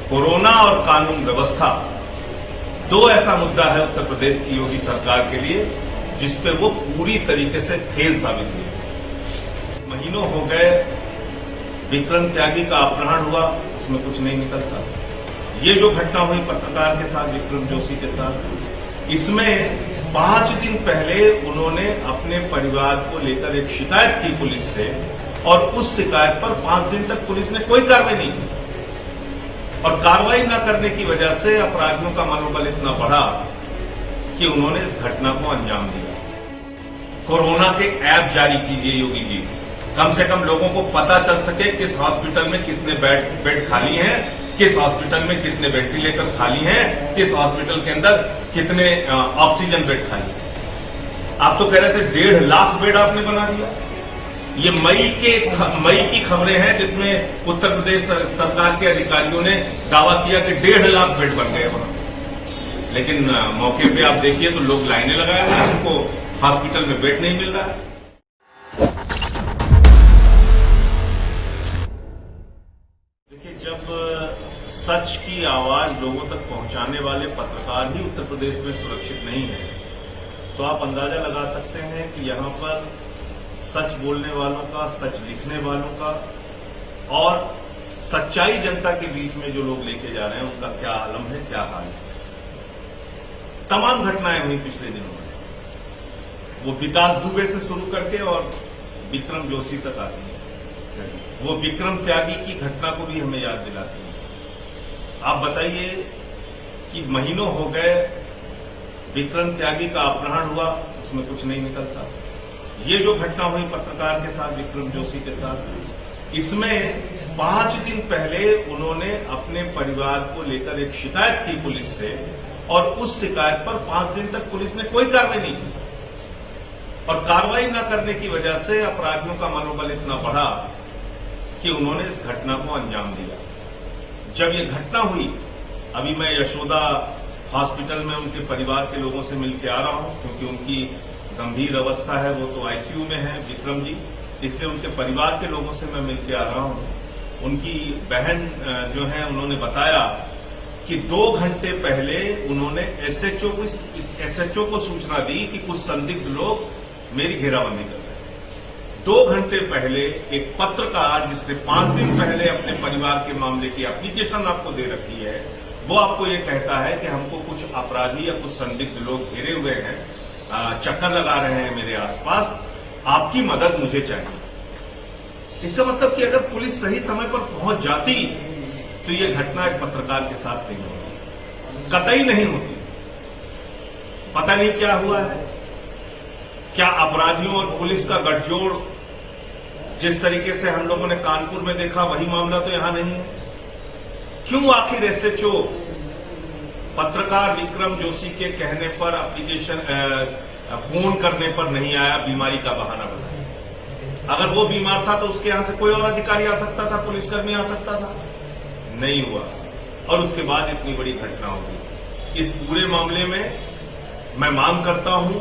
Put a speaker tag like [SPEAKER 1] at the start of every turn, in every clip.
[SPEAKER 1] Corona और कानून व्यवस्था दो ऐसा मुद्दा है उत्तर प्रदेश की योगी सरकार के लिए जिस पे वो पूरी तरीके से फेल साबित हुई। महीनों हो गए विक्रम त्यागी का अपहरण हुआ, उसमें कुछ नहीं निकलता। ये जो घटना हुई पत्रकार के साथ, विक्रम जोशी के साथ, इसमें 5 दिन पहले उन्होंने अपने परिवार को लेकर एक शिकायत की पुलिस से, और उस शिकायत पर 5 दिन तक पुलिस ने कोई कार्रवाई नहीं की। और कार्रवाई न करने की वजह से अपराधियों का मनोबल इतना बढ़ा कि उन्होंने इस घटना को अंजाम दिया। कोरोना के ऐप जारी कीजिए योगी जी, कम से कम लोगों को पता चल सके किस हॉस्पिटल में कितने बेड खाली हैं, किस हॉस्पिटल में कितने वेंटिलेटर खाली हैं, किस हॉस्पिटल के अंदर कितने ऑक्सीजन बेड खाली हैं। आप तो कह रहे थे 1.5 लाख बेड आपने बना दिया। ये मई की खबरें हैं जिसमें उत्तर प्रदेश सरकार के अधिकारियों ने दावा किया कि 1.5 लाख बेड बन गए वहां, लेकिन मौके पे आप देखिए तो लोग लाइनें लगाए हैं, उनको हॉस्पिटल में बेड नहीं मिल रहा है। देखिए, जब सच की आवाज लोगों तक पहुंचाने वाले पत्रकार ही उत्तर प्रदेश में सुरक्षित नहीं है, तो आप अंदाजा लगा सकते हैं कि यहां पर सच बोलने वालों का, सच लिखने वालों का और सच्चाई जनता के बीच में जो लोग लेके जा रहे हैं उनका क्या आलम है, क्या हाल है। तमाम घटनाएं हुई पिछले दिनों में, वो विकास दुबे से शुरू करके और विक्रम जोशी तक आती है। वो विक्रम त्यागी की घटना को भी हमें याद दिलाती है। आप बताइए कि महीनों हो गए विक्रम त्यागी का अपहरण हुआ, उसमें कुछ नहीं निकलता। ये जो घटना हुई पत्रकार के साथ, विक्रम जोशी के साथ, इसमें 5 दिन पहले उन्होंने अपने परिवार को लेकर एक शिकायत की पुलिस से, और उस शिकायत पर 5 दिन तक पुलिस ने कोई कार्रवाई नहीं की। और कार्रवाई न करने की वजह से अपराधियों का मनोबल इतना बढ़ा कि उन्होंने इस घटना को अंजाम दिया। जब ये घटना हुई, अभी मैं यशोदा हॉस्पिटल में उनके परिवार के लोगों से मिलकर आ रहा हूं, क्योंकि उनकी गंभीर अवस्था है, वो तो आईसीयू में है विक्रम जी, इसलिए उनके परिवार के लोगों से मैं मिलकर आ रहा हूं। उनकी बहन जो है, उन्होंने बताया कि 2 घंटे पहले उन्होंने एसएचओ को सूचना दी कि कुछ संदिग्ध लोग मेरी घेराबंदी कर रहे हैं। 2 घंटे पहले एक पत्रकार जिसने 5 दिन पहले अपने परिवार के मामले की एप्लीकेशन आपको दे रखी है, वो आपको ये कहता है कि हमको कुछ अपराधी या कुछ संदिग्ध लोग घेरे हुए हैं, चक्कर लगा रहे हैं मेरे आसपास, आपकी मदद मुझे चाहिए। इसका मतलब कि अगर पुलिस सही समय पर पहुंच जाती तो ये घटना एक पत्रकार के साथ नहीं होती, कतई नहीं होती। पता नहीं क्या हुआ है, क्या अपराधियों और पुलिस का गठजोड़ जिस तरीके से हम लोगों ने कानपुर में देखा, वही मामला तो यहां नहीं है। क्यों आखिर एसएचओ पत्रकार विक्रम जोशी के कहने पर फोन करने पर नहीं आया, बीमारी का बहाना बनाया? अगर वो बीमार था तो उसके यहां से कोई और अधिकारी आ सकता था, पुलिसकर्मी आ सकता था, नहीं हुआ। और उसके बाद इतनी बड़ी घटना होगी। इस पूरे मामले में मैं मांग करता हूं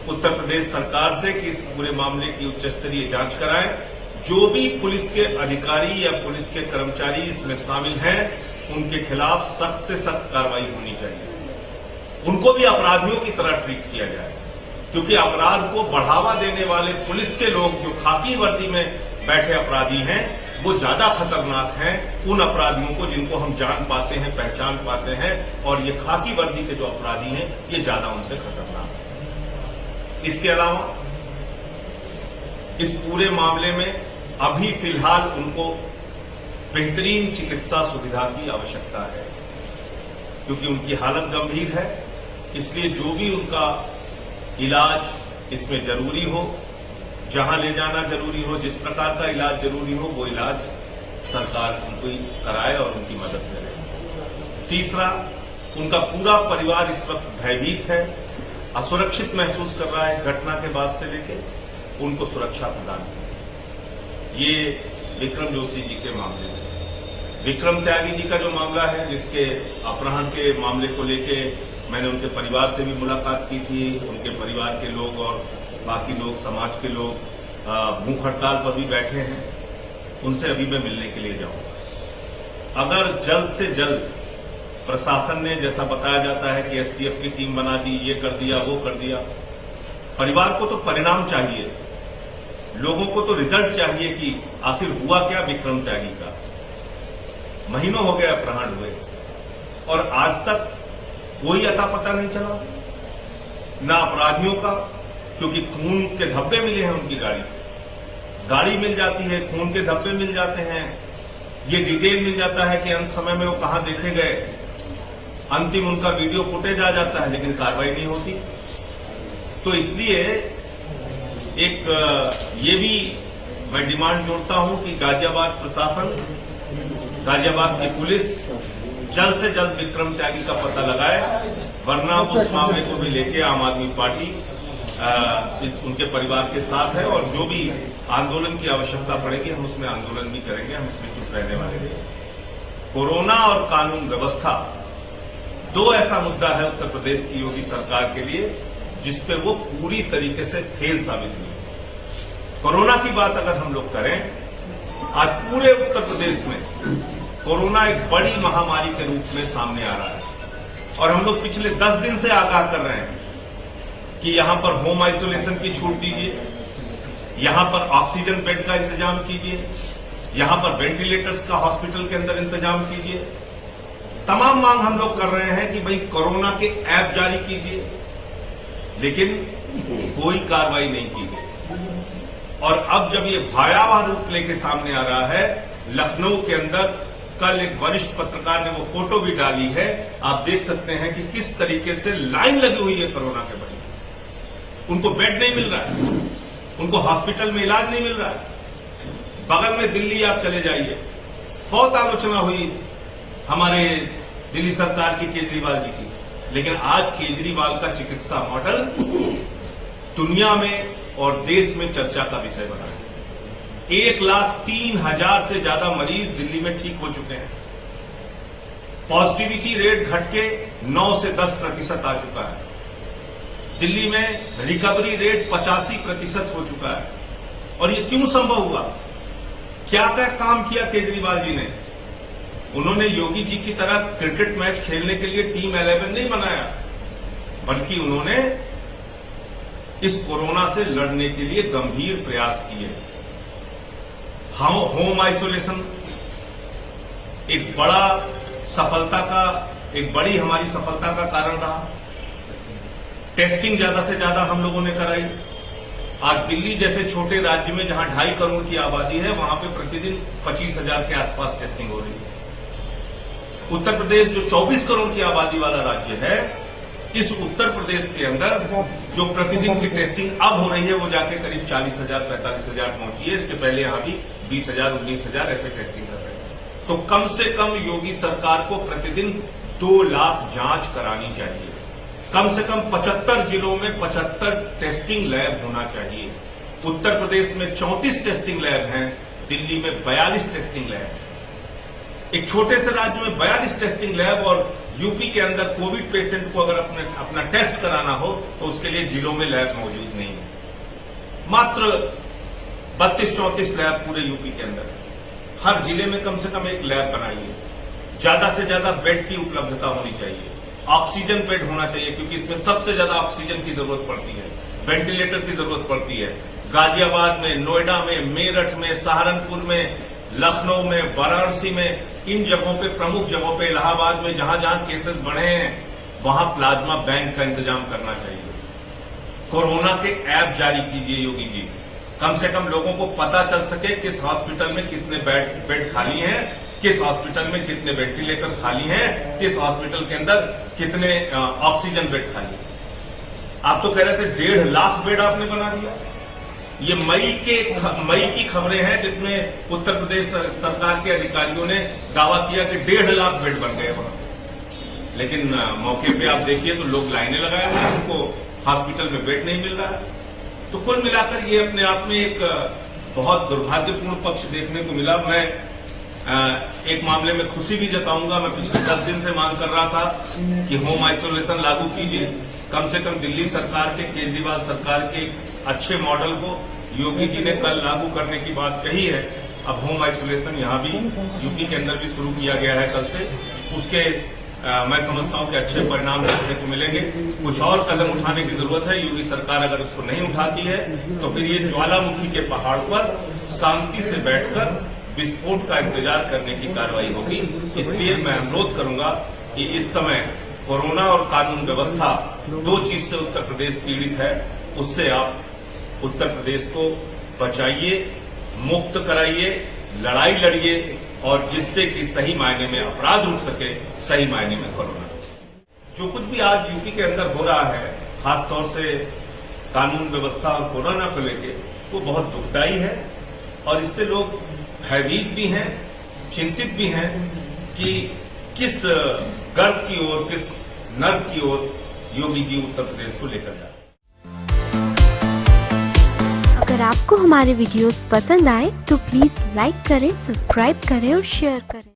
[SPEAKER 1] उत्तर प्रदेश सरकार से कि इस पूरे मामले की उच्च स्तरीय जांच कराएं। जो भी पुलिस के अधिकारी या पुलिस के कर्मचारी इसमें शामिल हैं, उनके खिलाफ सख्त से सख्त कार्रवाई होनी चाहिए। उनको भी अपराधियों की तरह ट्रीट किया जाए, क्योंकि अपराध को बढ़ावा देने वाले पुलिस के लोग जो खाकी वर्दी में बैठे अपराधी हैं, वो ज्यादा खतरनाक हैं उन अपराधियों को जिनको हम जान पाते हैं, पहचान पाते हैं। और ये खाकी वर्दी के जो अपराधी हैं, ये ज्यादा उनसे खतरनाक है। इसके अलावा इस पूरे मामले में अभी फिलहाल उनको बेहतरीन चिकित्सा सुविधा की आवश्यकता है, क्योंकि उनकी हालत गंभीर है। इसलिए जो भी उनका इलाज इसमें जरूरी हो, जहां ले जाना जरूरी हो, जिस प्रकार का इलाज जरूरी हो, वो इलाज सरकार उनको कराए और उनकी मदद करे। तीसरा, उनका पूरा परिवार इस वक्त भयभीत है, असुरक्षित महसूस कर रहा है। घटना के बाद से लेकर उनको सुरक्षा प्रदान करें। ये विक्रम जोशी जी के मामले में। विक्रम त्यागी जी का जो मामला है, जिसके अपहरण के मामले को लेके मैंने उनके परिवार से भी मुलाकात की थी। उनके परिवार के लोग और बाकी लोग, समाज के लोग भूख हड़ताल पर भी बैठे हैं, उनसे अभी मैं मिलने के लिए जाऊंगा। अगर जल्द से जल्द प्रशासन ने, जैसा बताया जाता है कि एसटीएफ की टीम बना दी, ये कर दिया, वो कर दिया, परिवार को तो परिणाम चाहिए, लोगों को तो रिजल्ट चाहिए कि आखिर हुआ क्या विक्रम त्यागी का। महीनों हो गए अपहरण हुए और आज तक कोई अता पता नहीं चला, ना अपराधियों का, क्योंकि खून के धब्बे मिले हैं उनकी गाड़ी से। गाड़ी मिल जाती है, खून के धब्बे मिल जाते हैं, ये डिटेल मिल जाता है कि अंत समय में वो कहां देखे गए, अंतिम उनका वीडियो फुटेज आ जाता है, लेकिन कार्रवाई नहीं होती। तो इसलिए एक ये भी मैं डिमांड जोड़ता हूं कि गाजियाबाद प्रशासन, गाजियाबाद की पुलिस जल्द से जल्द विक्रम त्यागी का पता लगाए, वरना उस मामले को भी लेके आम आदमी पार्टी उनके परिवार के साथ है और जो भी आंदोलन की आवश्यकता पड़ेगी हम उसमें आंदोलन भी करेंगे, हम इसमें चुप रहने वाले नहीं। कोरोना और कानून व्यवस्था दो ऐसा मुद्दा है उत्तर प्रदेश की योगी सरकार के लिए जिसपे वो पूरी तरीके से फेल साबित हुई। कोरोना की बात अगर हम लोग करें, आज पूरे उत्तर प्रदेश में कोरोना एक बड़ी महामारी के रूप में सामने आ रहा है और हम लोग पिछले 10 दिन से आगाह कर रहे हैं कि यहां पर होम आइसोलेशन की छूट दीजिए, यहां पर ऑक्सीजन बेड का इंतजाम कीजिए, यहां पर वेंटिलेटर्स का हॉस्पिटल के अंदर इंतजाम कीजिए। तमाम मांग हम लोग कर रहे हैं कि भाई कोरोना के ऐप जारी कीजिए, लेकिन कोई कार्रवाई नहीं की गई। और अब जब ये भयावह रूप लेके सामने आ रहा है, लखनऊ के अंदर कल एक वरिष्ठ पत्रकार ने वो फोटो भी डाली है, आप देख सकते हैं कि किस तरीके से लाइन लगी हुई है कोरोना के बड़ी। उनको बेड नहीं मिल रहा है, उनको हॉस्पिटल में इलाज नहीं मिल रहा है। बगल में दिल्ली आप चले जाइए, बहुत आलोचना हुई हमारे दिल्ली सरकार की, केजरीवाल जी की, लेकिन आज केजरीवाल का चिकित्सा मॉडल दुनिया में और देश में चर्चा का विषय बना है। 1,03,000 से ज्यादा मरीज दिल्ली में ठीक हो चुके हैं। पॉजिटिविटी रेट घट के 9 से 10% आ चुका है। दिल्ली में रिकवरी रेट 85% हो चुका है। और ये क्यों संभव हुआ? क्या क्या काम किया केजरीवाल जी ने? उन्होंने योगी जी की तरह क्रिकेट मैच खेलने के लिए टीम 11 नहीं बनाया, बल्कि उन्होंने इस कोरोना से लड़ने के लिए गंभीर प्रयास किए। होम आइसोलेशन एक बड़ी हमारी सफलता का कारण रहा। टेस्टिंग ज्यादा से ज्यादा हम लोगों ने कराई। आज दिल्ली जैसे छोटे राज्य में जहां 2.5 करोड़ की आबादी है, वहां पे प्रतिदिन 25,000 के आसपास टेस्टिंग हो रही है। उत्तर प्रदेश जो 24 करोड़ की आबादी वाला राज्य है, इस उत्तर प्रदेश के अंदर जो प्रतिदिन की टेस्टिंग अब हो रही है वो जाके करीब 40,000 45,000 पहुंची है। इसके पहले यहां भी 20,000 19,000 ऐसे टेस्टिंग कर रहे हैं। तो कम से कम योगी सरकार को प्रतिदिन 2 लाख जांच करानी चाहिए। कम से कम 75 जिलों में 75 टेस्टिंग लैब होना चाहिए। उत्तर प्रदेश में 34 टेस्टिंग लैब हैं, दिल्ली में 42 टेस्टिंग लैब हैं। एक छोटे से राज्य में 42 टेस्टिंग लैब और यूपी के अंदर कोविड पेशेंट को अगर अपना टेस्ट कराना हो तो उसके लिए जिलों में लैब मौजूद नहीं है। मात्र 32-34 लैब पूरे यूपी के अंदर। हर जिले में कम से कम एक लैब बनाइए। ज्यादा से ज्यादा बेड की उपलब्धता होनी चाहिए। ऑक्सीजन बेड होना चाहिए, क्योंकि इसमें सबसे ज्यादा ऑक्सीजन की जरूरत पड़ती है, वेंटिलेटर की जरूरत पड़ती है। गाजियाबाद में, नोएडा में, मेरठ में, सहारनपुर में, लखनऊ में, वाराणसी में, इन जगहों पे, प्रमुख जगहों पे, इलाहाबाद में जहां जहां केसेस बढ़े हैं वहां प्लाज्मा बैंक का इंतजाम करना चाहिए। कोरोना के ऐप जारी कीजिए योगी जी, कम से कम लोगों को पता चल सके किस हॉस्पिटल में कितने बेड खाली हैं, किस हॉस्पिटल में कितने वेंटिलेटर खाली हैं, किस हॉस्पिटल के अंदर कितने ऑक्सीजन बेड खाली हैं। आप तो कह रहे थे 1.5 लाख बेड आपने बना दिया। ये मई की खबरें हैं जिसमें उत्तर प्रदेश सरकार के अधिकारियों ने दावा किया कि 1.5 लाख बेड बन गए वहां। लेकिन मौके पे आप देखिए तो लोग लाइनें लगाए हुए हैं, उनको हॉस्पिटल में बेड नहीं मिल रहा है। तो कुल मिलाकर ये अपने आप में एक बहुत दुर्भाग्यपूर्ण पक्ष देखने को मिला। मैं एक मामले में खुशी भी जताऊंगा। मैं पिछले 10 दिन से मांग कर रहा था कि होम आइसोलेशन लागू कीजिए। कम से कम दिल्ली सरकार के, केजरीवाल सरकार के अच्छे मॉडल को योगी जी ने कल लागू करने की बात कही है, अब होम आइसोलेशन यहाँ भी यूपी के अंदर भी शुरू किया गया है कल से। उसके मैं समझता हूँ कि अच्छे परिणाम देखने को मिलेंगे। कुछ और कदम उठाने की जरूरत है। योगी सरकार अगर उसको नहीं उठाती है तो फिर ये ज्वालामुखी के पहाड़ पर शांति से बैठकर विस्फोट का इंतजार करने की कार्रवाई होगी। इसलिए मैं अनुरोध करूंगा कि इस समय कोरोना और कानून व्यवस्था 2 चीज से उत्तर प्रदेश पीड़ित है, उससे आप उत्तर प्रदेश को बचाइए, मुक्त कराइए, लड़ाई लड़िए और जिससे कि सही मायने में अपराध रुक सके, सही मायने में कोरोना रुक सके। जो कुछ भी आज यूपी के अंदर हो रहा है, खासतौर से कानून व्यवस्था और कोरोना को लेके, वो बहुत दुखदायी है और इससे लोग भयभीत भी हैं, चिंतित भी हैं कि किस गर्त की ओर, किस नर्क की ओर योगी जी उत्तर प्रदेश को लेकर जा रहे हैं।
[SPEAKER 2] अगर आपको हमारे वीडियोस पसंद आए तो प्लीज लाइक करें, सब्सक्राइब करें और शेयर करें।